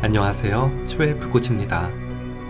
안녕하세요. 초의 불꽃입니다.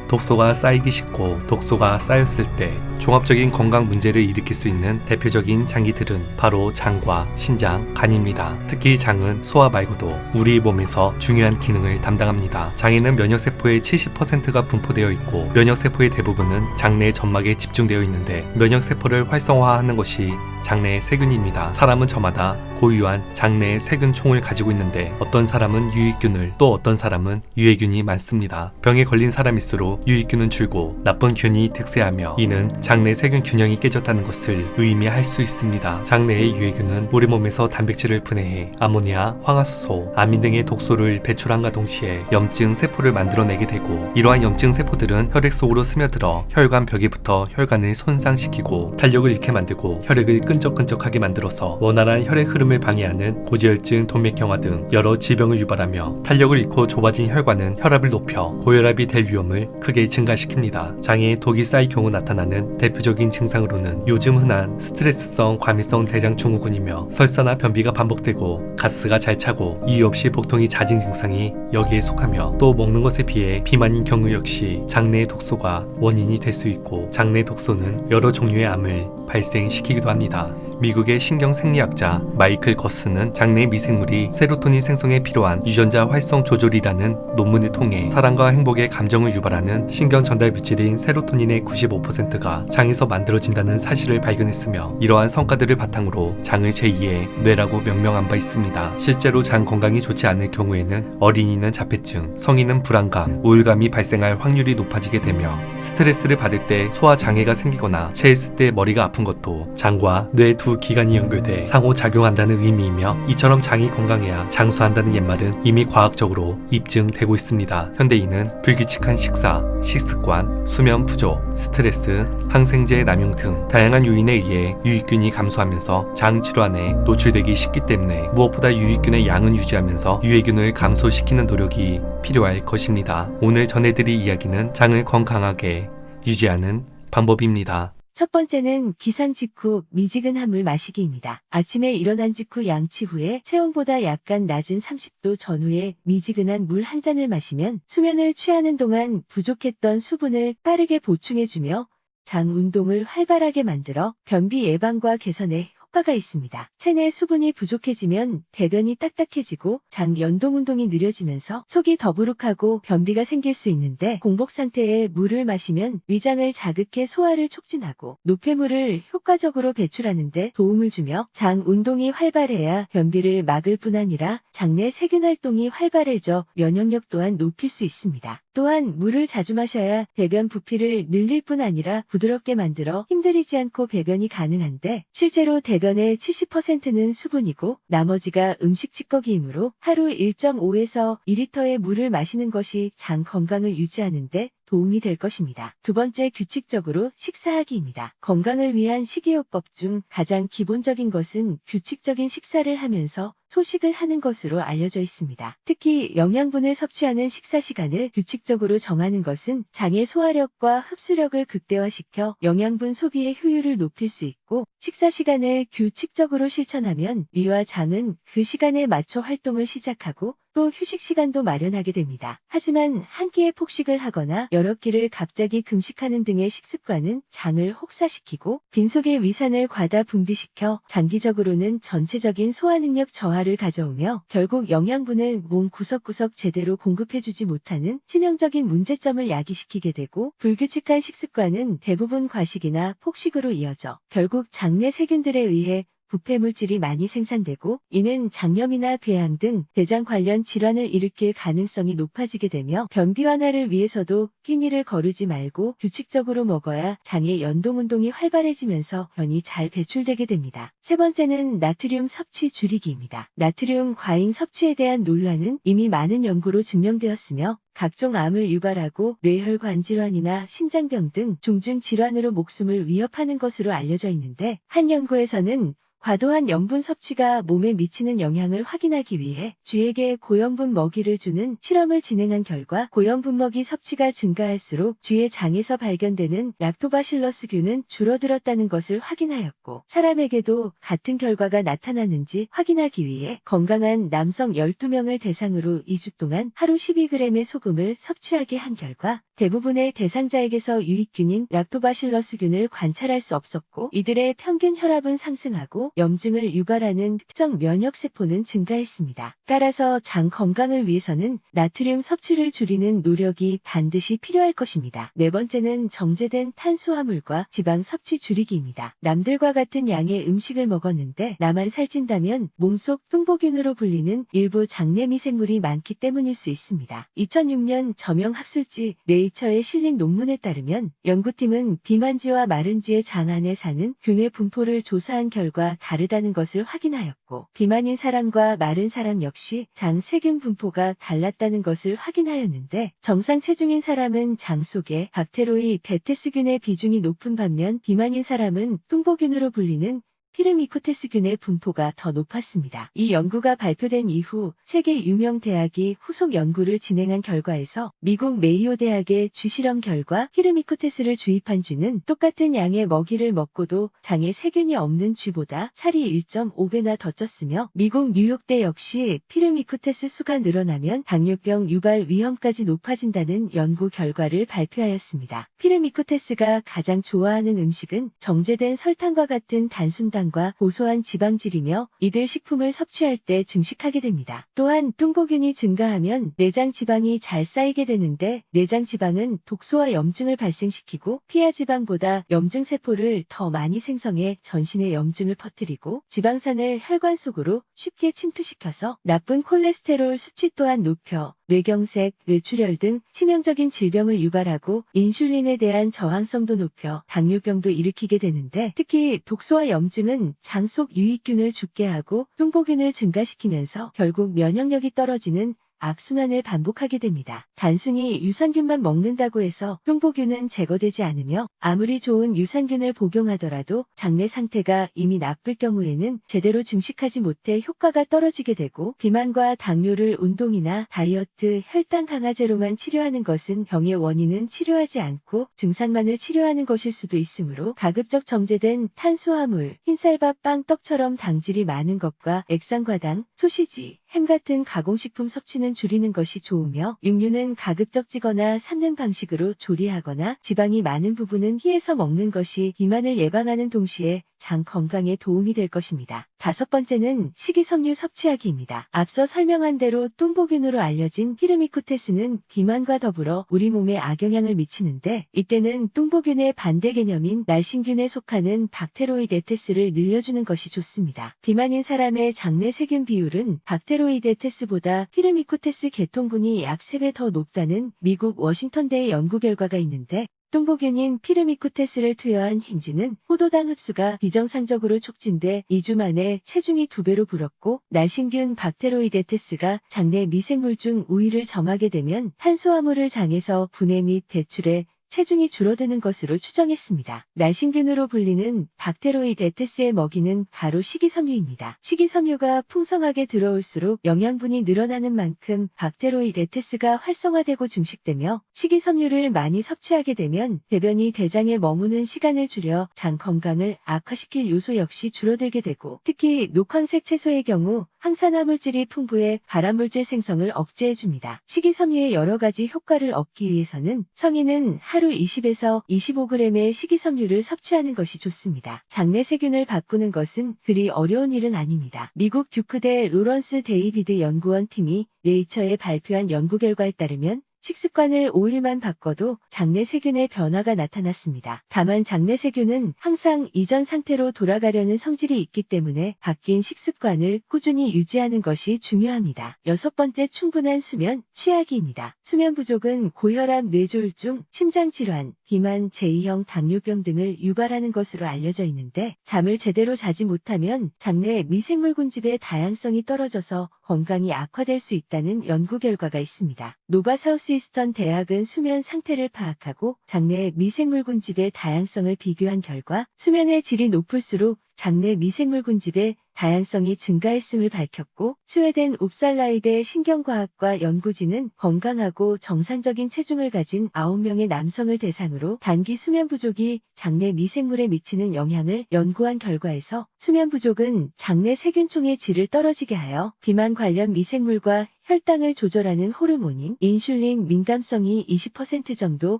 독소가 쌓이기 쉽고 독소가 쌓였을 때 종합적인 건강 문제를 일으킬 수 있는 대표적인 장기들은 바로 장과 신장, 간입니다. 특히 장은 소화 말고도 우리 몸에서 중요한 기능을 담당합니다. 장에는 면역세포의 70%가 분포되어 있고 면역세포의 대부분은 장내 점막에 집중되어 있는데 면역세포를 활성화하는 것이 장내의 세균입니다. 사람은 저마다 고유한 장내의 세균총을 가지고 있는데 어떤 사람은 유익균을 또 어떤 사람은 유해균이 많습니다. 병에 걸린 사람일수록 유익균은 줄고 나쁜 균이 득세하며 이는 장내 세균 균형이 깨졌다는 것을 의미할 수 있습니다. 장내의 유해균은 우리 몸에서 단백질을 분해해 아모니아, 황화수소, 아민 등의 독소를 배출함과 동시에 염증 세포를 만들어내게 되고 이러한 염증 세포들은 혈액 속으로 스며들어 혈관 벽에 붙어 혈관을 손상시키고 탄력을 잃게 만들고 혈액을 끈적끈적하게 만들어서 원활한 혈액 흐름을 방해하는 고지혈증, 동맥경화 등 여러 질병을 유발하며 탄력을 잃고 좁아진 혈관은 혈압을 높여 고혈압이 될 위험을 크게 증가시킵니다. 장에 독이 쌓일 경우 나타나는 대표적인 증상으로는 요즘 흔한 스트레스성 과민성 대장증후군이며 설사나 변비가 반복되고 가스가 잘 차고 이유 없이 복통이 잦은 증상이 여기에 속하며 또 먹는 것에 비해 비만인 경우 역시 장내 독소가 원인이 될 수 있고 장내 독소는 여러 종류의 암을 발생시키기도 합니다. 미국의 신경생리학자 마이클 거스는 장내 미생물이 세로토닌 생성에 필요한 유전자 활성 조절이라는 논문을 통해 사랑과 행복의 감정을 유발하는 신경 전달 물질인 세로토닌의 95%가 장에서 만들어진다는 사실을 발견했으며 이러한 성과들을 바탕으로 장을 제2의 뇌라고 명명한 바 있습니다. 실제로 장 건강이 좋지 않을 경우에는 어린이는 자폐증, 성인은 불안감, 우울감이 발생할 확률이 높아지게 되며 스트레스를 받을 때 소화장애가 생기거나 체했을 때 머리가 아픈 것도 장과 뇌 두 기관이 연결돼 상호작용한다는 의미이며 이처럼 장이 건강해야 장수한다는 옛말은 이미 과학적으로 입증되고 있습니다. 현대인은 불규칙한 식사, 식습관, 수면 부족, 스트레스, 항생제 남용 등 다양한 요인에 의해 유익균이 감소하면서 장 질환에 노출되기 쉽기 때문에 무엇보다 유익균의 양은 유지하면서 유해균을 감소시키는 노력이 필요할 것입니다. 오늘 전해드릴 이야기는 장을 건강하게 유지하는 방법입니다. 첫 번째는 기상 직후 미지근한 물 마시기입니다. 아침에 일어난 직후 양치 후에 체온보다 약간 낮은 30도 전후에 미지근한 물 한 잔을 마시면 수면을 취하는 동안 부족했던 수분을 빠르게 보충해주며 장 운동을 활발하게 만들어 변비 예방과 개선에 효과가 있습니다. 체내 수분이 부족해지면 대변이 딱딱해지고 장 연동 운동이 느려지면서 속이 더부룩하고 변비가 생길 수 있는데 공복 상태에 물을 마시면 위장을 자극해 소화를 촉진하고 노폐물을 효과적으로 배출하는 데 도움을 주며 장 운동이 활발해야 변비를 막을 뿐 아니라 장내 세균 활동이 활발해져 면역력 또한 높일 수 있습니다. 또한 물을 자주 마셔야 대변 부피를 늘릴 뿐 아니라 부드럽게 만들어 힘들이지 않고 배변이 가능한데 실제로 대변의 70%는 수분이고 나머지가 음식 찌꺼기이므로 하루 1.5에서 2리터의 물을 마시는 것이 장 건강을 유지하는 데 도움이 될 것입니다. 두 번째, 규칙적으로 식사하기입니다. 건강을 위한 식이요법 중 가장 기본적인 것은 규칙적인 식사를 하면서 소식을 하는 것으로 알려져 있습니다. 특히 영양분을 섭취하는 식사 시간을 규칙적으로 정하는 것은 장의 소화력과 흡수력을 극대화시켜 영양분 소비의 효율을 높일 수 있고 식사 시간을 규칙적으로 실천하면 위와 장은 그 시간에 맞춰 활동을 시작하고 또 휴식 시간도 마련하게 됩니다. 하지만 한 끼에 폭식을 하거나 여러 끼를 갑자기 금식하는 등의 식습관은 장을 혹사시키고 빈속의 위산을 과다 분비시켜 장기적으로는 전체적인 소화 능력 저하를 가져오며 결국 영양분을 몸 구석구석 제대로 공급해주지 못하는 치명적인 문제점을 야기시키게 되고 불규칙한 식습관은 대부분 과식이나 폭식으로 이어져 결국 장내 세균들에 의해 부패물질이 많이 생산되고 이는 장염이나 궤양 등 대장 관련 질환을 일으킬 가능성이 높아지게 되며 변비 완화를 위해서도 끼니를 거르지 말고 규칙적으로 먹어야 장의 연동 운동이 활발해지면서 변이 잘 배출되게 됩니다. 세 번째는 나트륨 섭취 줄이기입니다. 나트륨 과잉 섭취에 대한 논란은 이미 많은 연구로 증명되었으며 각종 암을 유발하고 뇌혈관 질환이나 심장병 등 중증 질환으로 목숨을 위협하는 것으로 알려져 있는데, 한 연구에서는 과도한 염분 섭취가 몸에 미치는 영향을 확인하기 위해 쥐에게 고염분 먹이를 주는 실험을 진행한 결과 고염분 먹이 섭취가 증가할수록 쥐의 장에서 발견되는 락토바실러스균은 줄어들었다는 것을 확인하였고, 사람에게도 같은 결과가 나타나는지 확인하기 위해 건강한 남성 12명을 대상으로 2주 동안 하루 12g의 소금을 섭취하게 한 결과 대부분의 대상자에게서 유익균인 락토바실러스균을 관찰할 수 없었고, 이들의 평균 혈압은 상승하고 염증을 유발하는 특정 면역세포는 증가했습니다. 따라서 장 건강을 위해서는 나트륨 섭취를 줄이는 노력이 반드시 필요할 것입니다. 네 번째는 정제된 탄수화물과 지방 섭취 줄이기입니다. 남들과 같은 양의 음식을 먹었는데 나만 살찐다면 몸속 뚱보균으로 불리는 일부 장내 미생물이 많기 때문일 수 있습니다. 2006년 저명 학술지 네이처에 실린 논문에 따르면 연구팀은 비만쥐와 마른쥐의 장 안에 사는 균의 분포를 조사한 결과 다르다는 것을 확인하였고, 비만인 사람과 마른 사람 역시 장 세균 분포가 달랐다는 것을 확인하였는데, 정상 체중인 사람은 장 속에 박테로이 데테스균의 비중이 높은 반면 비만인 사람은 뚱보균으로 불리는 피르미코테스균의 분포가 더 높았습니다. 이 연구가 발표된 이후 세계 유명 대학이 후속 연구를 진행한 결과에서 미국 메이오 대학의 쥐실험 결과 피르미코테스를 주입한 쥐는 똑같은 양의 먹이를 먹고도 장에 세균이 없는 쥐보다 살이 1.5배나 더 쪘으며, 미국 뉴욕대 역시 피르미코테스 수가 늘어나면 당뇨병 유발 위험까지 높아진다는 연구 결과를 발표하였습니다. 피르미코테스가 가장 좋아하는 음식은 정제된 설탕과 같은 단순당 과 고소한 지방질이며 이들 식품을 섭취할 때 증식하게 됩니다. 또한 뚱보균이 증가하면 내장 지방이 잘 쌓이게 되는데, 내장 지방은 독소와 염증을 발생시키고 피하지방보다 염증세포를 더 많이 생성해 전신에 염증을 퍼뜨리고 지방산을 혈관 속으로 쉽게 침투시켜서 나쁜 콜레스테롤 수치 또한 높여 뇌경색, 뇌출혈 등 치명적인 질병을 유발하고 인슐린에 대한 저항성도 높여 당뇨병도 일으키게 되는데, 특히 독소와 염증은 장 속 유익균을 죽게 하고 뚱보균을 증가시키면서 결국 면역력이 떨어지는 악순환을 반복하게 됩니다. 단순히 유산균만 먹는다고 해서 뚱보균은 제거되지 않으며, 아무리 좋은 유산균을 복용하더라도 장내 상태가 이미 나쁠 경우에는 제대로 증식하지 못해 효과가 떨어지게 되고, 비만과 당뇨를 운동이나 다이어트, 혈당 강화제로만 치료하는 것은 병의 원인은 치료하지 않고 증상만을 치료하는 것일 수도 있으므로, 가급적 정제된 탄수화물, 흰쌀밥, 빵, 떡처럼 당질이 많은 것과 액상과당, 소시지, 햄 같은 가공식품 섭취는 줄이는 것이 좋으며, 육류는 가급적 찌거나 삶는 방식으로 조리하거나 지방이 많은 부분은 희해서 먹는 것이 비만을 예방하는 동시에 장 건강에 도움이 될 것입니다. 다섯 번째는 식이섬유 섭취하기입니다. 앞서 설명한 대로 뚱보균으로 알려진 피르미코테스는 비만과 더불어 우리 몸에 악영향을 미치는데, 이때는 뚱보균의 반대 개념인 날씬균에 속하는 박테로이데테스를 늘려주는 것이 좋습니다. 비만인 사람의 장내 세균 비율은 박테로이데테스보다 피르미코테스 계통분이 약 3배 더 높다는 미국 워싱턴대의 연구 결과가 있는데, 뚱보균인 피르미코테스를 투여한 흰쥐는 포도당 흡수가 비정상적으로 촉진돼 2주 만에 체중이 2배로 불었고, 날씬균 박테로이데테스가 장내 미생물 중 우위를 점하게 되면 탄수화물을 장에서 분해 및 배출해 체중이 줄어드는 것으로 추정했습니다. 날씬균으로 불리는 박테로이데테스의 먹이는 바로 식이섬유입니다. 식이섬유가 풍성하게 들어올수록 영양분이 늘어나는 만큼 박테로이데테스가 활성화되고 증식되며, 식이섬유를 많이 섭취하게 되면 대변이 대장에 머무는 시간을 줄여 장 건강을 악화시킬 요소 역시 줄어들게 되고, 특히 녹황색 채소의 경우 항산화 물질이 풍부해 발암물질 생성을 억제해줍니다. 식이섬유의 여러 가지 효과를 얻기 위해서는 성인은 하루 20에서 25g의 식이섬유를 섭취하는 것이 좋습니다. 장내 세균을 바꾸는 것은 그리 어려운 일은 아닙니다. 미국 듀크대 로런스 데이비드 연구원 팀이 네이처에 발표한 연구 결과에 따르면 식습관을 5일만 바꿔도 장내 세균의 변화가 나타났습니다. 다만 장내 세균은 항상 이전 상태로 돌아가려는 성질이 있기 때문에 바뀐 식습관을 꾸준히 유지하는 것이 중요합니다. 여섯 번째, 충분한 수면, 취하기입니다. 수면 부족은 고혈압, 뇌졸중, 심장질환, 비만, 제2형 당뇨병 등을 유발하는 것으로 알려져 있는데 잠을 제대로 자지 못하면 장내 미생물군집의 다양성이 떨어져서 건강이 악화될 수 있다는 연구 결과가 있습니다. 노바 사우스이스턴 대학은 수면 상태를 파악하고 장내 미생물군집의 다양성을 비교한 결과 수면의 질이 높을수록 장내 미생물군집의 다양성이 증가했음을 밝혔고 스웨덴 웁살라이대 신경과학과 연구진은 건강하고 정상적인 체중을 가진 9명의 남성을 대상으로 단기 수면 부족이 장내 미생물에 미치는 영향을 연구한 결과에서 수면 부족은 장내 세균총의 질을 떨어지게 하여 비만 관련 미생물과 혈당을 조절하는 호르몬인 인슐린 민감성이 20% 정도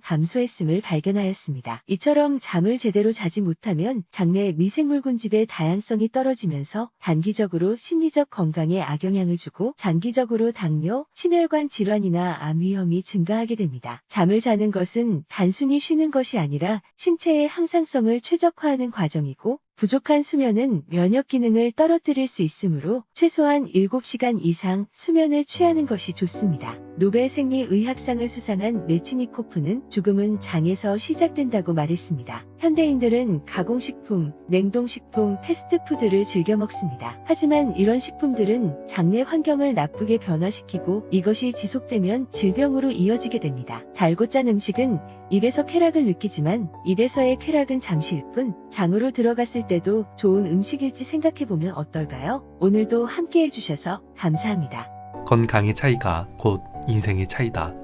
감소했음을 발견하였습니다. 이처럼 잠을 제대로 자지 못하면 장내 미생물군집의 다양성이 떨어지면서 단기적으로 심리적 건강에 악영향을 주고 장기적으로 당뇨, 심혈관 질환이나 암 위험이 증가하게 됩니다. 잠을 자는 것은 단순히 쉬는 것이 아니라 신체의 항상성을 최적화하는 과정이고 부족한 수면은 면역 기능을 떨어뜨릴 수 있으므로 최소한 7시간 이상 수면을 취하는 것이 좋습니다. 노벨 생리의학상을 수상한 메치니코프는 죽음은 장에서 시작된다고 말했습니다. 현대인들은 가공식품, 냉동식품, 패스트푸드를 즐겨 먹습니다. 하지만 이런 식품들은 장내 환경을 나쁘게 변화시키고 이것이 지속되면 질병으로 이어지게 됩니다. 달고 짠 음식은 입에서 쾌락을 느끼지만 입에서의 쾌락은 잠시일 뿐 장으로 들어갔을 때도 좋은 음식일지 생각해보면 어떨까요? 오늘도 함께 해주셔서 감사합니다. 건강의 차이가 곧 인생의 차이다.